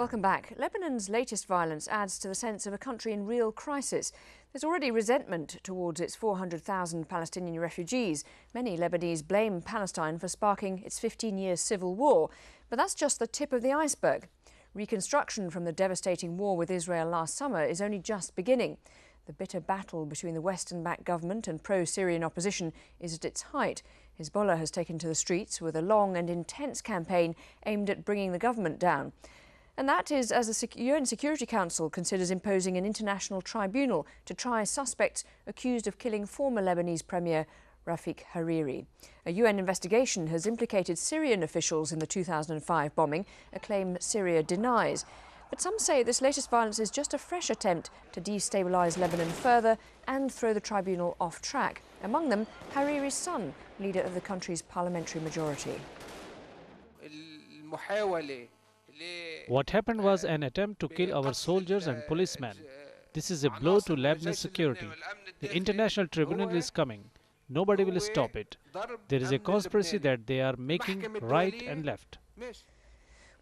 Welcome back. Lebanon's latest violence adds to the sense of a country in real crisis. There's already resentment towards its 400,000 Palestinian refugees. Many Lebanese blame Palestine for sparking its 15-year civil war. But that's just the tip of the iceberg. Reconstruction from the devastating war with Israel last summer is only just beginning. The bitter battle between the Western-backed government and pro-Syrian opposition is at its height. Hezbollah has taken to the streets with a long and intense campaign aimed at bringing the government down. And that is as the UN Security Council considers imposing an international tribunal to try suspects accused of killing former Lebanese Premier Rafik Hariri. A UN investigation has implicated Syrian officials in the 2005 bombing, a claim Syria denies. But some say this latest violence is just a fresh attempt to destabilise Lebanon further and throw the tribunal off track. Among them, Hariri's son, leader of the country's parliamentary majority. What happened was an attempt to kill our soldiers and policemen. This is a blow to Lebanese security. The International Tribunal is coming. Nobody will stop it. There is a conspiracy that they are making right and left.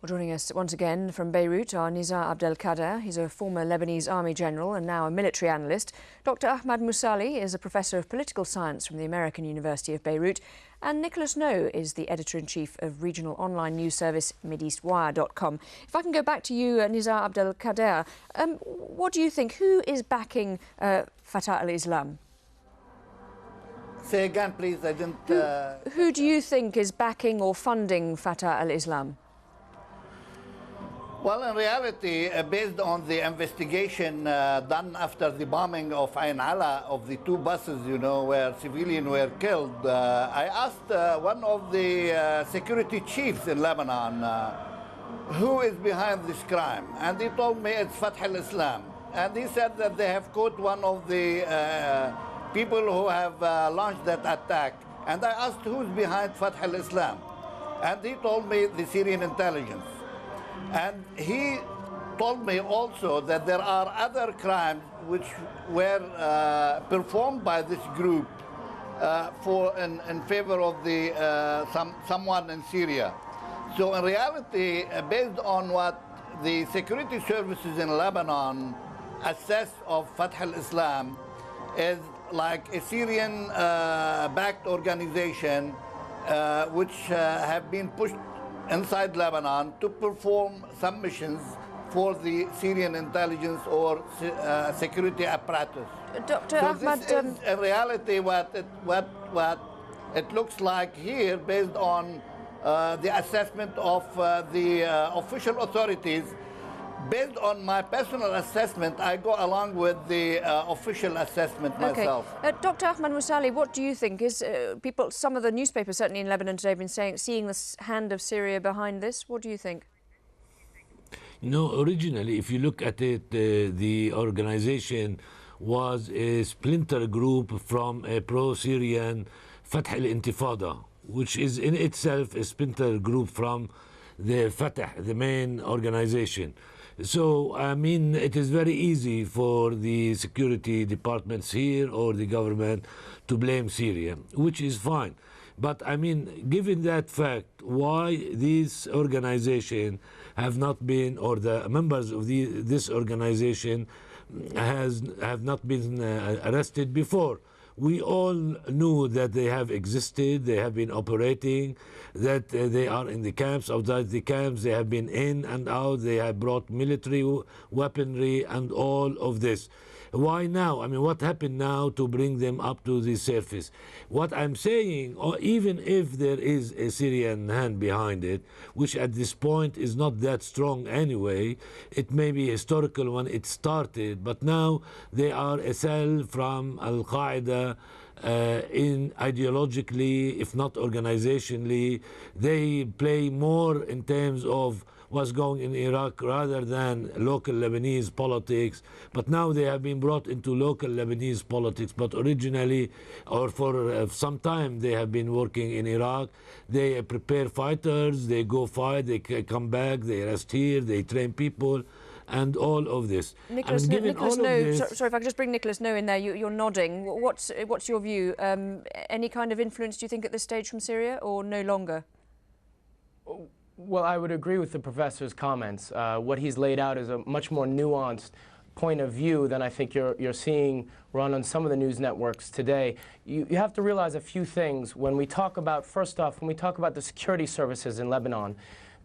Well, joining us once again from Beirut are Nizar Abdelkader. He's a former Lebanese army general and now a military analyst. Dr. Ahmad Mousalli is a professor of political science from the American University of Beirut. And Nicholas No is the editor-in-chief of regional online news service MideastWire.com. If I can go back to you, Nizar Abdelkader, what do you think? Who is backing Fatah al-Islam? Say again, please. I didn't... Who do you think is backing or funding Fatah al-Islam? Well, in reality, based on the investigation done after the bombing of Ain Ala, of the two buses, where civilians were killed, I asked one of the security chiefs in Lebanon, who is behind this crime? And he told me it's Fatah al-Islam. And he said that they have caught one of the people who have launched that attack. And I asked who's behind Fatah al-Islam. And he told me the Syrian intelligence. And he told me also that there are other crimes which were performed by this group in favor of the someone in Syria. So in reality, based on what the security services in Lebanon assess of Fatah al-Islam, is like a Syrian-backed organization which have been pushed inside Lebanon to perform some missions for the Syrian intelligence or security apparatus. Dr. So Ahmad, this is in reality what it looks like here, based on the assessment of the official authorities. Based on my personal assessment, I go along with the official assessment myself. Okay. Dr. Ahmad Mousalli, what do you think? Is some of the newspapers, certainly in Lebanon today, have been seeing the hand of Syria behind this? What do you think? Originally, if you look at it, the organization was a splinter group from a pro-Syrian Fatah al-Intifada, which is in itself a splinter group from the Fatah, the main organization. So, I mean, it is very easy for the security departments here or the government to blame Syria, which is fine. But, I mean, given that fact, why this organization have not been, or the members of this organization have not been arrested before? We all knew that they have existed, they have been operating, that they are in the camps, outside the camps, they have been in and out, they have brought military weaponry and all of this. Why now? I mean, what happened now to bring them up to the surface? What I'm saying, or even if there is a Syrian hand behind it, which at this point is not that strong anyway, it may be historical when it started, but now they are a cell from Al-Qaeda, in ideologically, if not organizationally. They play more in terms of what's going in Iraq rather than local Lebanese politics. But now they have been brought into local Lebanese politics. But originally, or for some time, they have been working in Iraq. They prepare fighters, they go fight, they come back, they rest here, they train people, and all of this. Nicholas No, sorry if I could just bring Nicholas No in there. You're nodding. What's your view? Any kind of influence, do you think, at this stage from Syria, or no longer? Well, I would agree with the professor's comments. What he's laid out is a much more nuanced point of view than I think you're seeing run on some of the news networks today. You have to realize a few things when we talk about, first off, when we talk about the security services in Lebanon.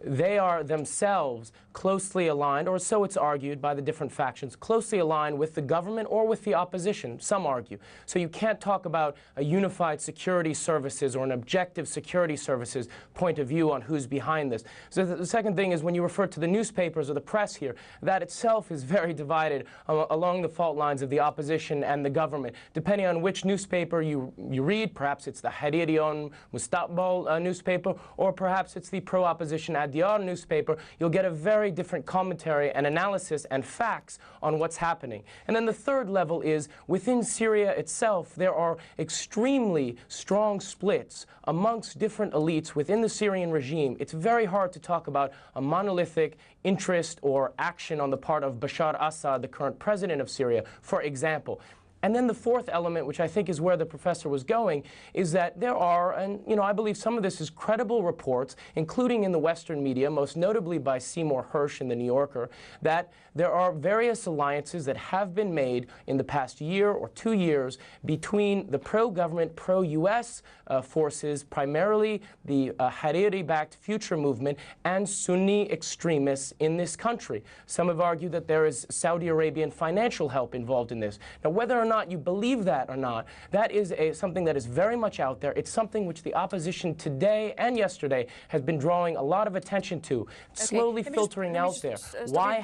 They are themselves closely aligned, or so it's argued by the different factions, closely aligned with the government or with the opposition, some argue. So you can't talk about a unified security services or an objective security services point of view on who's behind this. So the second thing is when you refer to the newspapers or the press here, that itself is very divided along the fault lines of the opposition and the government. Depending on which newspaper you read, perhaps it's the Hariri Mustaqbal newspaper, or perhaps it's the pro-opposition Diyar newspaper, you'll get a very different commentary and analysis and facts on what's happening. And then the third level is within Syria itself, there are extremely strong splits amongst different elites within the Syrian regime. It's very hard to talk about a monolithic interest or action on the part of Bashar Assad, the current president of Syria, for example. And then the fourth element, which I think is where the professor was going, is that there are, and I believe some of this is credible reports, including in the Western media, most notably by Seymour Hersh in The New Yorker, that there are various alliances that have been made in the past year or 2 years between the pro-government, pro-U.S. Forces, primarily the Hariri-backed Future Movement, and Sunni extremists in this country. Some have argued that there is Saudi Arabian financial help involved in this. Now, whether or not you believe that or not, that is something that is very much out there. It's something which the opposition today and yesterday has been drawing a lot of attention to, slowly filtering out there. Why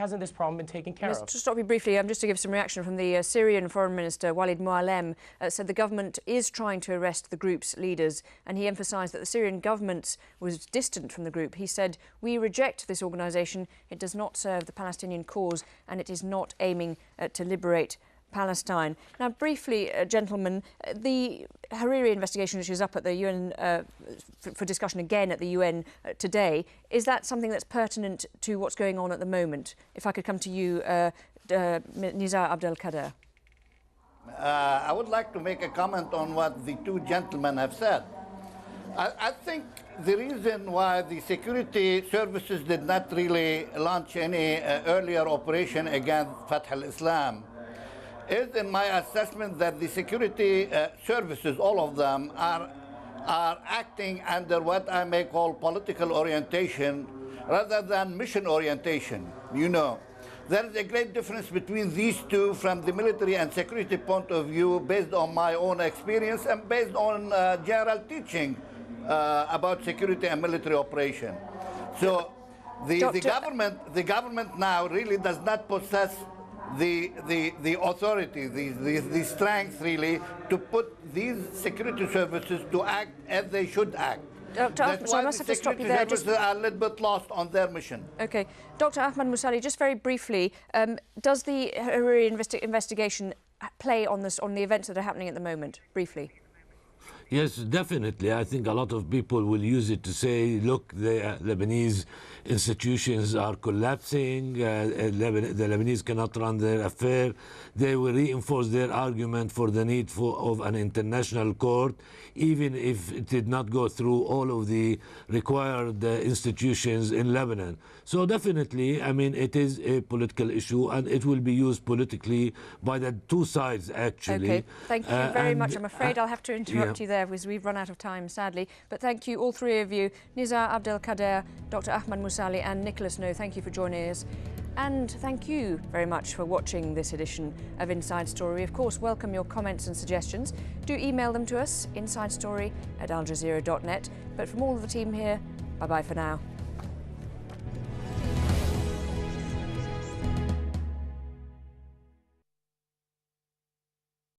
hasn't this problem been taken care of? To stop you briefly, just to give some reaction from the Syrian Foreign Minister, Walid Mualem, said the government is trying to arrest the group's leaders, and he emphasised that the Syrian government was distant from the group. He said, "We reject this organisation. It does not serve the Palestinian cause, and it is not aiming to liberate Palestine." Now, briefly, gentlemen, the Hariri investigation, which is up at the UN for discussion again at the UN today, is that something that's pertinent to what's going on at the moment? If I could come to you, Nizar Abdelkader. I would like to make a comment on what the two gentlemen have said. I think the reason why the security services did not really launch any earlier operation against Fatah al-Islam is, in my assessment, that the security services, all of them, are acting under what I may call political orientation rather than mission orientation. There is a great difference between these two from the military and security point of view, based on my own experience and based on general teaching about security and military operation. So the government now really does not possess the authority, the strength really to put these security services to act as they should act. That's why the security services are a little bit lost on their mission. OK. Dr. Ahmad Musalli, just very briefly, does the Hariri investigation play on the events that are happening at the moment? Briefly. Yes, definitely. I think a lot of people will use it to say, look, the Lebanese institutions are collapsing, the Lebanese cannot run their affair. They will reinforce their argument for the need of an international court, even if it did not go through all of the required institutions in Lebanon. So definitely, I mean, it is a political issue, and it will be used politically by the two sides, actually. OK, thank you very much. I'm afraid I'll have to interrupt you there, because we've run out of time, sadly. But thank you, all three of you, Nizar Abdelkader, Dr. Ahmad Musalli and Nicholas No. Thank you for joining us. And thank you very much for watching this edition of Inside Story. Of course, welcome your comments and suggestions. Do email them to us, insidestory@aljazeera.net. But from all of the team here, bye-bye for now.